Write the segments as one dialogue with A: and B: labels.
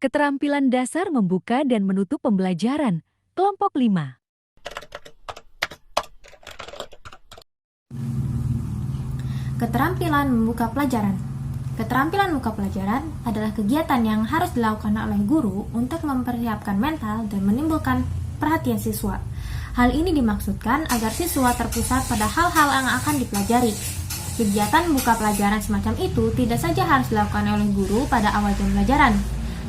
A: Keterampilan dasar membuka dan menutup pembelajaran. Kelompok 5.
B: Keterampilan membuka pelajaran. Keterampilan membuka pelajaran adalah kegiatan yang harus dilakukan oleh guru untuk mempersiapkan mental dan menimbulkan perhatian siswa. Hal ini dimaksudkan agar siswa terpusat pada hal-hal yang akan dipelajari. Kegiatan membuka pelajaran semacam itu tidak saja harus dilakukan oleh guru pada awal jam pelajaran,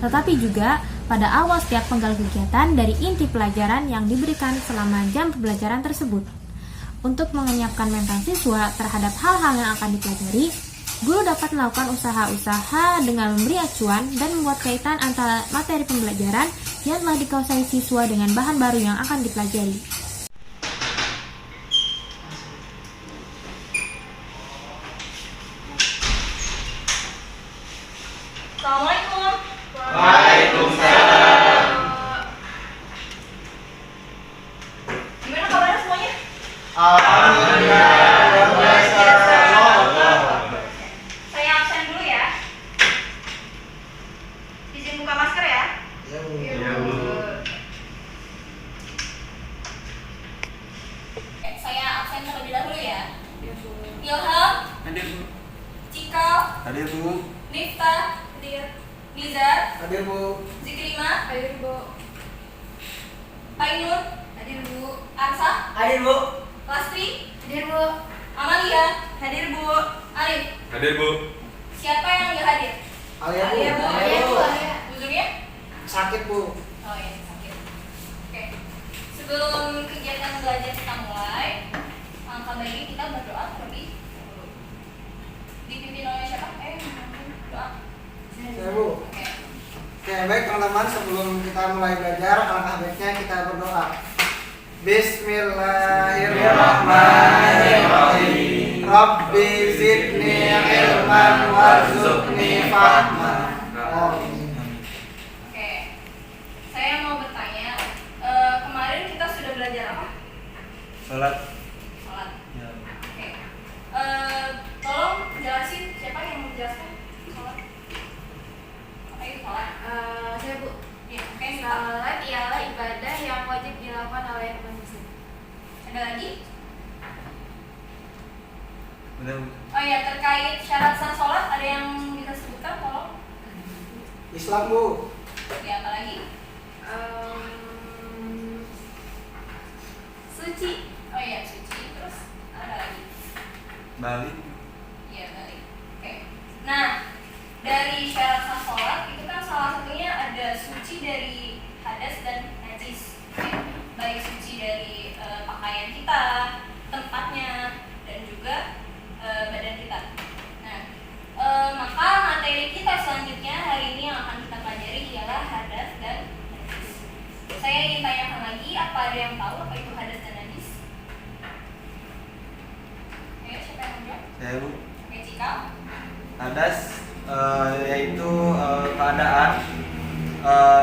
B: tetapi juga pada awal setiap penggal kegiatan dari inti pelajaran yang diberikan selama jam pembelajaran tersebut. Untuk mengenyapkan mental siswa terhadap hal-hal yang akan dipelajari, guru dapat melakukan usaha-usaha dengan memberi acuan dan membuat kaitan antara materi pembelajaran yang telah dikuasai siswa dengan bahan baru yang akan dipelajari.
C: Assalamualaikum.
D: Waalaikumsalam.
C: Gimana kabarnya semuanya?
D: Alhamdulillah.
C: Saya absen dulu ya. Izin buka masker ya.
D: Ya, Bu.
C: Saya absen terlebih dahulu ya. Ilham,
D: Hadir, Bu.
C: Cikal,
D: Hadir, Bu.
C: Nifta, hadir. Nizar,
D: Hadir, Bu.
C: Zikrima, hadir Bu. Ainur, hadir Bu. Arsa,
D: Hadir, Bu.
C: Lastri, hadir Bu. Amalia, hadir Bu. Arif,
D: Hadir, Bu.
C: siapa yang nggak hadir?
D: Alia, Bu.
C: Alia, Bu. Alia, Bu. Bu Zulia?
D: Sakit, Bu.
C: Oh iya, sakit. Oke. Sebelum kegiatan belajar kita mulai, langkah baiknya kita berdoa terlebih dahulu. Dipimpin oleh siapa? Mungkin doa.
D: Saya, Bu.
C: Oke.
D: Oke, baik teman-teman, sebelum kita mulai belajar, alangkah baiknya kita berdoa. Bismillahirrahmanirrahim. Rabbi zidni ilman warzuqni fahman. Amin.
C: Oke. Saya mau bertanya, kemarin kita sudah belajar apa?
E: Sholat.
C: Sholat.
E: Ya.
C: Oke. Tolong jelasin siapa yang mau menjelaskan sholat? Apa itu sholat?
F: Saya Bu,
C: Ya, oke. Nifta.
F: salat ialah ibadah yang wajib dilakukan oleh umat muslim.
C: Ada lagi?
E: Udah, Bu.
C: Oh ya, terkait syarat sah sholat ada yang bisa sebutkan tolong?
D: Islam, Bu.
C: Ya, apa lagi?
F: Suci.
C: Oh iya, suci. Terus ada lagi?
E: Balik.
C: Iya, balik. Oke. Nah, dari syarat sah sholat itu kan salah satunya ada suci dari hadas dan najis. Oke. Baik suci dari pakaian kita, tempatnya, dan juga badan kita. Nah, maka materi kita selanjutnya hari ini yang akan kita pelajari ialah hadas dan najis. Saya ingin tanyakan lagi, apa ada yang tahu apa itu hadas dan najis? Ayo, siapa yang menjawab?
E: Saya, Bu.
C: Oke, Cikal.
E: Hadas yaitu keadaan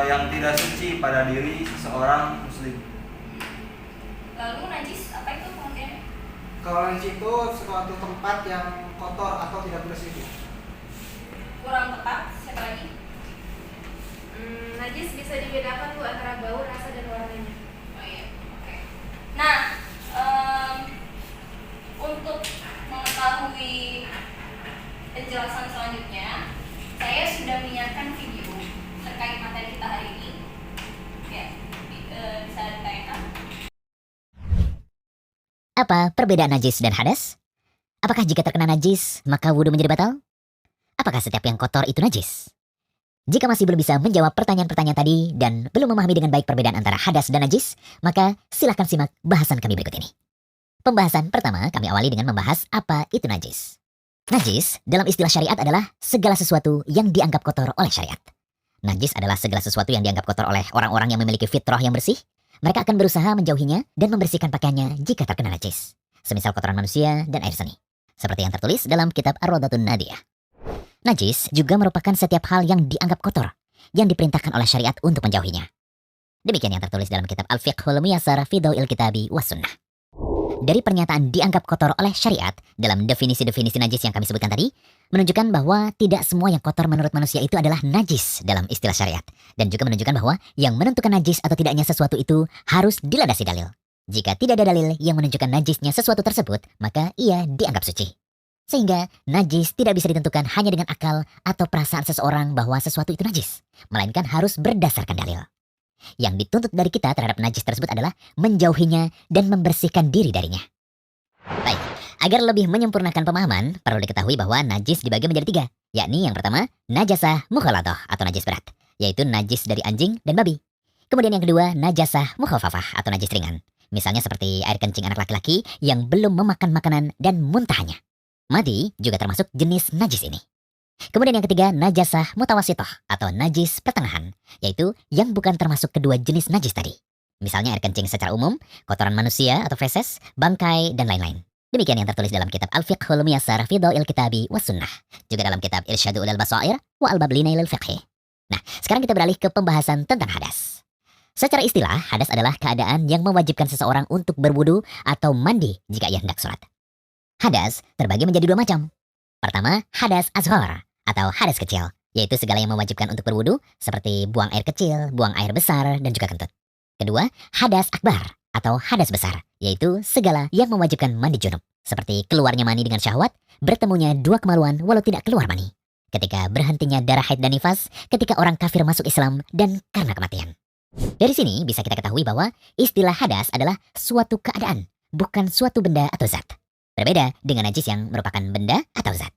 E: yang tidak suci pada diri seorang muslim.
C: Lalu najis apa itu pengertiannya?
D: Kalau najis itu suatu tempat yang kotor atau tidak bersih.
C: Kurang tepat, siapa lagi?
F: Najis bisa dibedakan Bu antara bau, rasa dan warnanya.
C: Oh iya, oke. Nah, untuk mengetahui penjelasan selanjutnya, saya sudah menyiapkan video terkait materi kita hari ini. Ya, bisa ditayangkan.
G: Apa perbedaan najis dan hadas? Apakah jika terkena najis, maka wudhu menjadi batal? Apakah setiap yang kotor itu najis? Jika masih belum bisa menjawab pertanyaan-pertanyaan tadi dan belum memahami dengan baik perbedaan antara hadas dan najis, maka silahkan simak bahasan kami berikut ini. Pembahasan pertama kami awali dengan membahas apa itu najis. Najis dalam istilah syariat adalah segala sesuatu yang dianggap kotor oleh syariat. Najis adalah segala sesuatu yang dianggap kotor oleh orang-orang yang memiliki fitrah yang bersih. Mereka akan berusaha menjauhinya dan membersihkan pakaiannya jika terkena najis, semisal kotoran manusia dan air seni, seperti yang tertulis dalam kitab Ar-Rawdatun Nadiyah. Najis juga merupakan setiap hal yang dianggap kotor, yang diperintahkan oleh syariat untuk menjauhinya. Demikian yang tertulis dalam kitab Al-Fiqhul Muyassar fi Daw'il Kitabi was Sunnah. dari pernyataan dianggap kotor oleh syariat dalam definisi-definisi najis yang kami sebutkan tadi, menunjukkan bahwa tidak semua yang kotor menurut manusia itu adalah najis dalam istilah syariat. Dan juga menunjukkan bahwa yang menentukan najis atau tidaknya sesuatu itu harus dilandasi dalil. Jika tidak ada dalil yang menunjukkan najisnya sesuatu tersebut, maka ia dianggap suci. Sehingga najis tidak bisa ditentukan hanya dengan akal atau perasaan seseorang bahwa sesuatu itu najis, melainkan harus berdasarkan dalil. Yang dituntut dari kita terhadap najis tersebut adalah menjauhinya dan membersihkan diri darinya. Baik, agar lebih menyempurnakan pemahaman, perlu diketahui bahwa najis dibagi menjadi 3, yakni yang pertama, najasah mukhalathah atau najis berat, yaitu najis dari anjing dan babi. Kemudian yang kedua, najasah mukhafafah atau najis ringan, misalnya seperti air kencing anak laki-laki yang belum memakan makanan dan muntahnya. Madi juga termasuk jenis najis ini. Kemudian yang ketiga, najasah mutawasithah atau najis pertengahan, yaitu yang bukan termasuk kedua jenis najis tadi. Misalnya air kencing secara umum, kotoran manusia atau feses, bangkai, dan lain-lain. Demikian yang tertulis dalam kitab Al-Fiqhul Muyassar fi Dhawil Kitabi was Sunnah, juga dalam kitab Irsyadu ilal Basair wa Al-Bab Linailil Fiqhi. Nah, sekarang kita beralih ke pembahasan tentang hadas. Secara istilah, hadas adalah keadaan yang mewajibkan seseorang untuk berwudu atau mandi jika ia hendak sholat. Hadas terbagi menjadi 2 macam. Pertama, hadas azhar atau hadas kecil, yaitu segala yang mewajibkan untuk berwudu, seperti buang air kecil, buang air besar, dan juga kentut. Kedua, hadas akbar atau hadas besar, yaitu segala yang mewajibkan mandi junub, seperti keluarnya mani dengan syahwat, bertemunya 2 kemaluan walau tidak keluar mani, ketika berhentinya darah haid dan nifas, ketika orang kafir masuk Islam, dan karena kematian. Dari sini bisa kita ketahui bahwa istilah hadas adalah suatu keadaan, bukan suatu benda atau zat. Berbeda dengan najis yang merupakan benda atau zat.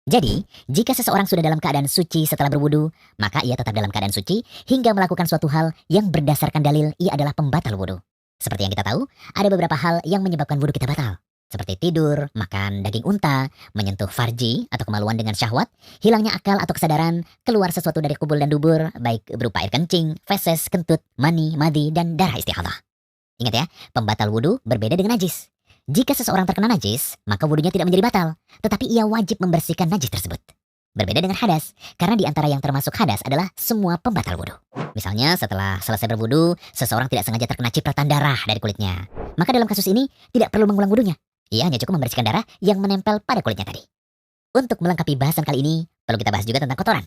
G: Jadi, jika seseorang sudah dalam keadaan suci setelah berwudu, maka ia tetap dalam keadaan suci hingga melakukan suatu hal yang berdasarkan dalil ia adalah pembatal wudu. Seperti yang kita tahu, ada beberapa hal yang menyebabkan wudu kita batal. Seperti tidur, makan daging unta, menyentuh farji atau kemaluan dengan syahwat, hilangnya akal atau kesadaran, keluar sesuatu dari kubul dan dubur, baik berupa air kencing, feses, kentut, mani, madi, dan darah istihadah. Ingat ya, pembatal wudu berbeda dengan najis. Jika seseorang terkena najis, maka wudunya tidak menjadi batal, tetapi ia wajib membersihkan najis tersebut. Berbeda dengan hadas, karena di antara yang termasuk hadas adalah semua pembatal wudu. Misalnya setelah selesai berwudu, seseorang tidak sengaja terkena cipratan darah dari kulitnya. Maka dalam kasus ini, tidak perlu mengulang wudunya. Ia hanya cukup membersihkan darah yang menempel pada kulitnya tadi. Untuk melengkapi bahasan kali ini, perlu kita bahas juga tentang kotoran.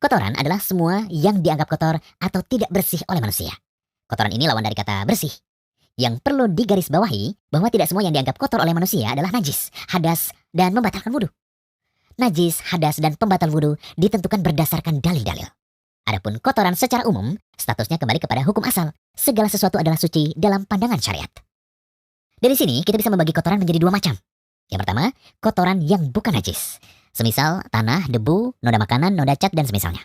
G: Kotoran adalah semua yang dianggap kotor atau tidak bersih oleh manusia. Kotoran ini lawan dari kata bersih. Yang perlu digarisbawahi bahwa tidak semua yang dianggap kotor oleh manusia adalah najis, hadas, dan membatalkan wudu. Najis, hadas, dan pembatal wudu ditentukan berdasarkan dalil-dalil. Adapun kotoran secara umum, statusnya kembali kepada hukum asal. Segala sesuatu adalah suci dalam pandangan syariat. Dari sini kita bisa membagi kotoran menjadi 2 macam. Yang pertama, kotoran yang bukan najis. Semisal tanah, debu, noda makanan, noda cat, dan semisalnya.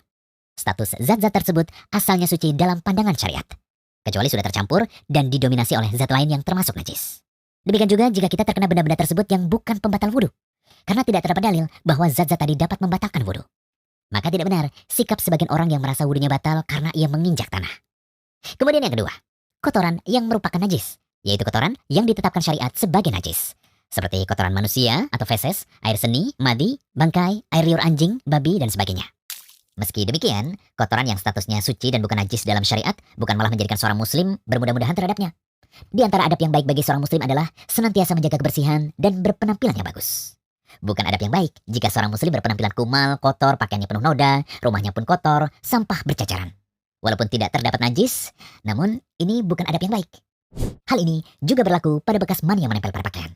G: Status zat-zat tersebut asalnya suci dalam pandangan syariat, kecuali sudah tercampur dan didominasi oleh zat lain yang termasuk najis. Demikian juga jika kita terkena benda-benda tersebut yang bukan pembatal wudu, karena tidak terdapat dalil bahwa zat-zat tadi dapat membatalkan wudu. Maka tidak benar sikap sebagian orang yang merasa wudunya batal karena ia menginjak tanah. Kemudian yang kedua, kotoran yang merupakan najis, yaitu kotoran yang ditetapkan syariat sebagai najis, seperti kotoran manusia atau feses, air seni, madi, bangkai, air liur anjing, babi, dan sebagainya. Meski demikian, kotoran yang statusnya suci dan bukan najis dalam syariat bukan malah menjadikan seorang muslim bermudah-mudahan terhadapnya. Di antara adab yang baik bagi seorang muslim adalah senantiasa menjaga kebersihan dan berpenampilan yang bagus. Bukan adab yang baik jika seorang muslim berpenampilan kumal, kotor, pakaiannya penuh noda, rumahnya pun kotor, sampah berceceran. Walaupun tidak terdapat najis, namun ini bukan adab yang baik. Hal ini juga berlaku pada bekas mani yang menempel pada pakaian.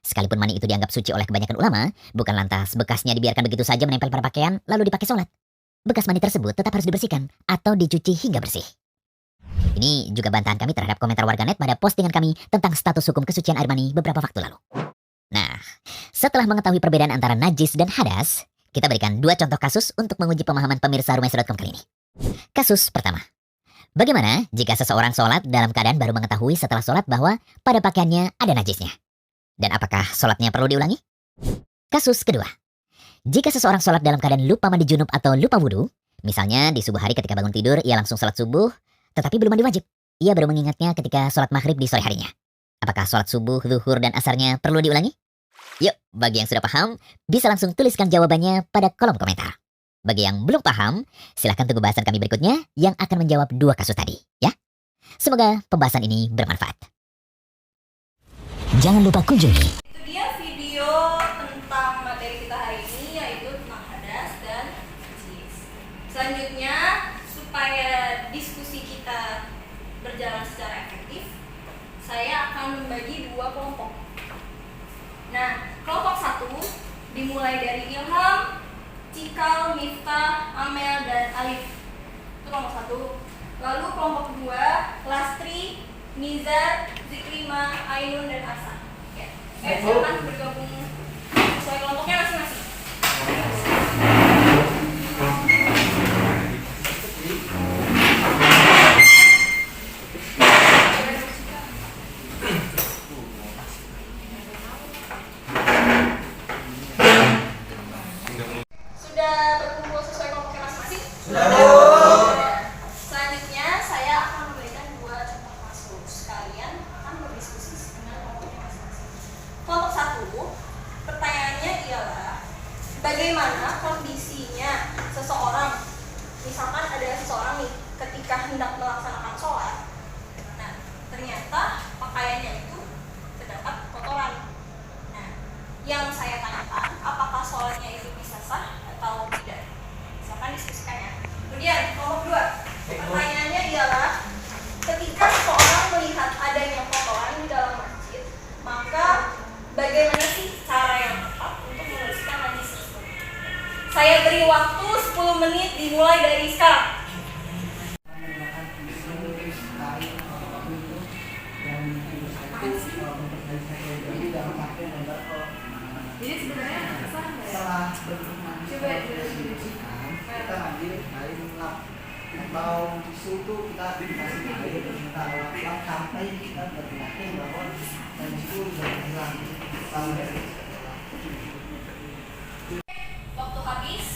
G: Sekalipun mani itu dianggap suci oleh kebanyakan ulama, bukan lantas bekasnya dibiarkan begitu saja menempel pada pakaian lalu dipakai sholat. Bekas mani tersebut tetap harus dibersihkan atau dicuci hingga bersih. Ini juga bantahan kami terhadap komentar warganet pada postingan kami tentang status hukum kesucian air mani beberapa waktu lalu. Nah, setelah mengetahui perbedaan antara najis dan hadas, kita berikan 2 contoh kasus untuk menguji pemahaman pemirsa Rumahisa.com kali ini. Kasus pertama. Bagaimana jika seseorang sholat dalam keadaan baru mengetahui setelah sholat bahwa pada pakaiannya ada najisnya? Dan apakah sholatnya perlu diulangi? Kasus kedua. Jika seseorang sholat dalam keadaan lupa mandi junub atau lupa wudu, misalnya di subuh hari ketika bangun tidur ia langsung sholat subuh, tetapi belum mandi wajib. Ia baru mengingatnya ketika sholat maghrib di sore harinya. Apakah sholat subuh, zuhur, dan asarnya perlu diulangi? Yuk, bagi yang sudah paham, bisa langsung tuliskan jawabannya pada kolom komentar. Bagi yang belum paham, silahkan tunggu bahasan kami berikutnya yang akan menjawab 2 kasus tadi, ya. Semoga pembahasan ini bermanfaat. Jangan lupa kunjungi
C: Itu dia video tentang materi kita hari ini, yaitu tentang hadas dan najis. Selanjutnya, supaya diskusi kita berjalan secara efektif, saya akan membagi 2 kelompok. Nah, kelompok 1 dimulai dari Ilham, Cikal, Miftah, Amel, dan Alif. Itu kelompok 1. Lalu kelompok 2, Lastri, Nizar, Zikrima, Ainun, dan Asa. Ya. Silakan bergabung sesuai kelompoknya masing-masing. Sudah berkumpul sesuai kelompoknya masing-masing? Selanjutnya saya akan memberikan 2 contoh kasus. Kalian akan berdiskusi dengan kelompoknya masing-masing. Kelompok 1, pertanyaannya ialah bagaimana kondisinya seseorang. Misalkan ada seseorang nih ketika hendak melaksanakan sholat. Nah, ternyata pakaiannya itu terdapat kotoran. Nah, yang saya tanyakan, apakah sholatnya itu bisa sah atau tidak? Silakan diskusikan ya. Kemudian kelompok 2, pertanyaannya ialah ketika seseorang melihat adanya kotoran di dalam masjid, maka bagaimana sih cara yang tepat untuk membersihkan najis tersebut? Saya beri waktu 10 menit dimulai dari sekarang.
F: Jadi sebenarnya sah nggak ya?
D: Setelah bentuk manis
F: Coba
D: dibersihkan, kita ambil air lap atau tisu itu kita kasih air terus kita lap sampai kita beryakin bahwa najis itu sudah hilang sampai
C: Waktu habis.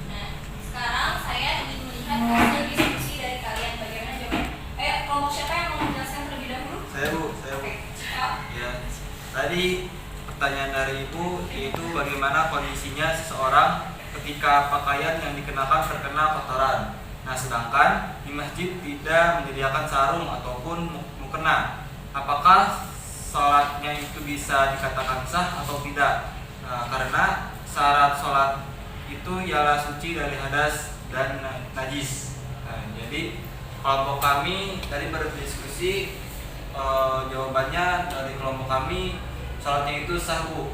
C: Nah, sekarang saya ingin melihat hasil diskusi dari kalian. Bagaimana jawaban? Kelompok siapa yang mau menjelaskan terlebih dahulu?
E: Saya Bu.
C: Oke.
E: Ya, tadi pertanyaan dari Ibu yaitu bagaimana kondisinya seseorang ketika pakaian yang dikenakan terkena kotoran. Nah, sedangkan di masjid tidak menyediakan sarung ataupun mukena. Apakah sholatnya itu bisa dikatakan sah atau tidak? Nah, karena syarat sholat itu ialah suci dari hadas dan najis. Nah, jadi kelompok kami tadi berdiskusi, jawabannya dari kelompok kami sholatnya itu sah Bu,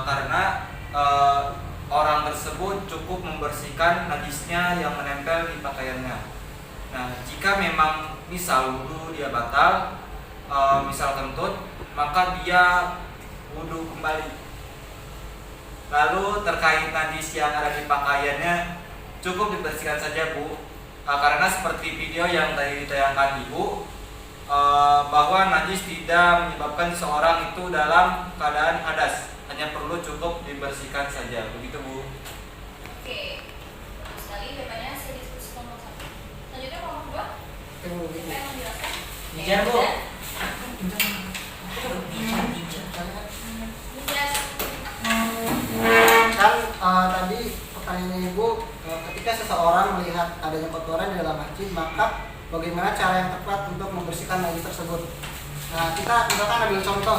E: karena orang tersebut cukup membersihkan najisnya yang menempel di pakaiannya. Nah, jika memang misal wudhu dia batal, misal kentut, maka dia wudhu kembali. Lalu terkait najis yang ada di pakaiannya cukup dibersihkan saja Bu, karena seperti video yang tadi ditayangkan Ibu, bahwa najis tidak menyebabkan seorang itu dalam keadaan hadas, hanya perlu cukup dibersihkan saja, begitu Bu.
C: Oke. Bagus sekali jawabannya. Saya diskusi kelompok 1. Selanjutnya kelompok 2. Siapa yang menjelaskan?
D: Nizar, Bu. Kan tadi pertanyaannya Ibu, ketika seseorang melihat adanya kotoran di dalam masjid, maka bagaimana cara yang tepat untuk membersihkan najis tersebut? Nah, kita misalkan ambil contoh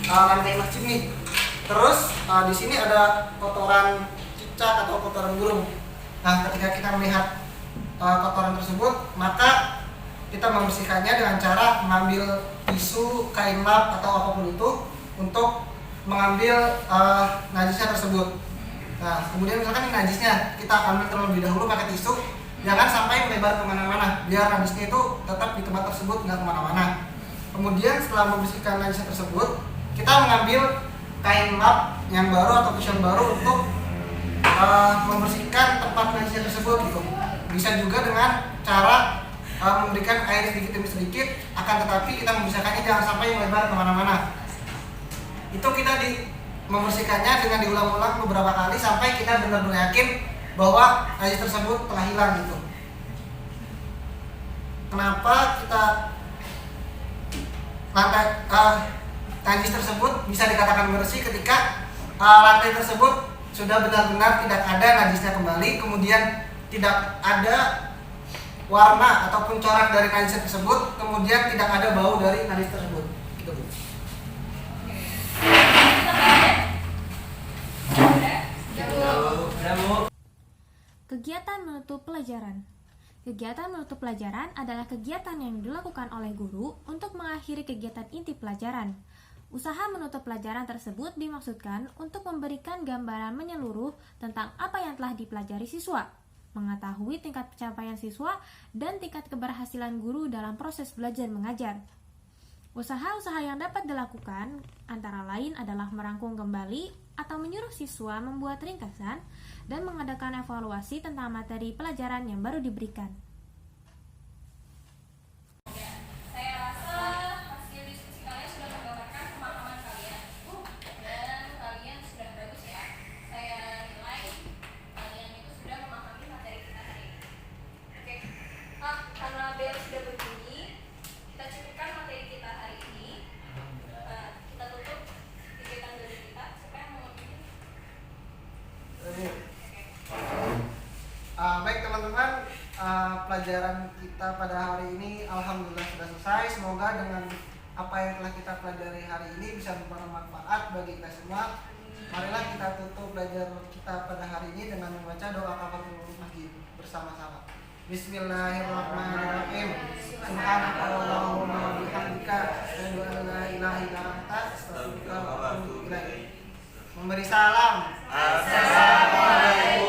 D: lantai masjid nih. Terus di sini ada kotoran cicak atau kotoran burung. Nah, ketika kita melihat kotoran tersebut, maka kita membersihkannya dengan cara mengambil tisu, kain lap atau apapun itu untuk mengambil najisnya tersebut. Nah, kemudian misalkan ini najisnya, kita ambil terlebih dahulu pakai tisu, jangan sampai melebar kemana-mana, biar najisnya itu tetap di tempat tersebut, nggak kemana-mana. Kemudian setelah membersihkan najisnya tersebut, kita mengambil kain lap yang baru atau tisu yang baru untuk membersihkan tempat najisnya tersebut gitu. Bisa juga dengan cara memberikan air sedikit demi sedikit, akan tetapi kita membersihkannya jangan sampai melebar kemana-mana. Itu kita membersihkannya dengan diulang-ulang beberapa kali sampai kita benar-benar yakin bahwa najis tersebut telah hilang gitu. Kenapa kita lantai najis tersebut bisa dikatakan bersih ketika lantai tersebut sudah benar-benar tidak ada najisnya kembali, kemudian tidak ada warna ataupun corak dari najis tersebut, kemudian tidak ada bau dari najis tersebut. Gitu, Bu.
B: Kegiatan menutup pelajaran. Kegiatan menutup pelajaran adalah kegiatan yang dilakukan oleh guru untuk mengakhiri kegiatan inti pelajaran. Usaha menutup pelajaran tersebut dimaksudkan untuk memberikan gambaran menyeluruh tentang apa yang telah dipelajari siswa, mengetahui tingkat pencapaian siswa, dan tingkat keberhasilan guru dalam proses belajar mengajar. Usaha-usaha yang dapat dilakukan antara lain adalah merangkum kembali atau menyuruh siswa membuat ringkasan dan mengadakan evaluasi tentang materi pelajaran yang baru diberikan.
C: Saya rasa hasil diskusi kalian sudah menggambarkan pemahaman kalian dan kalian sudah bagus ya. Saya nilai kalian itu sudah memahami materi kita hari ini. Oke, karena bel sudah berbunyi, kita cukupkan materi kita hari ini. Kita tutup kegiatan belajar kita. Siapa yang mau memilih?
D: Baik teman-teman, pelajaran kita pada hari ini alhamdulillah sudah selesai. Semoga dengan apa yang telah kita pelajari hari ini bisa bermanfaat bagi kita semua. Marilah kita tutup belajar kita pada hari ini dengan membaca doa kafaratul masjid bersama-sama. Bismillahirrahmanirrahim. Subhanakallahumma wa bihamdika asyhadu an la ilaha illa anta astaghfiruka wa atubu ilaik. Memberi salam. Assalamualaikum.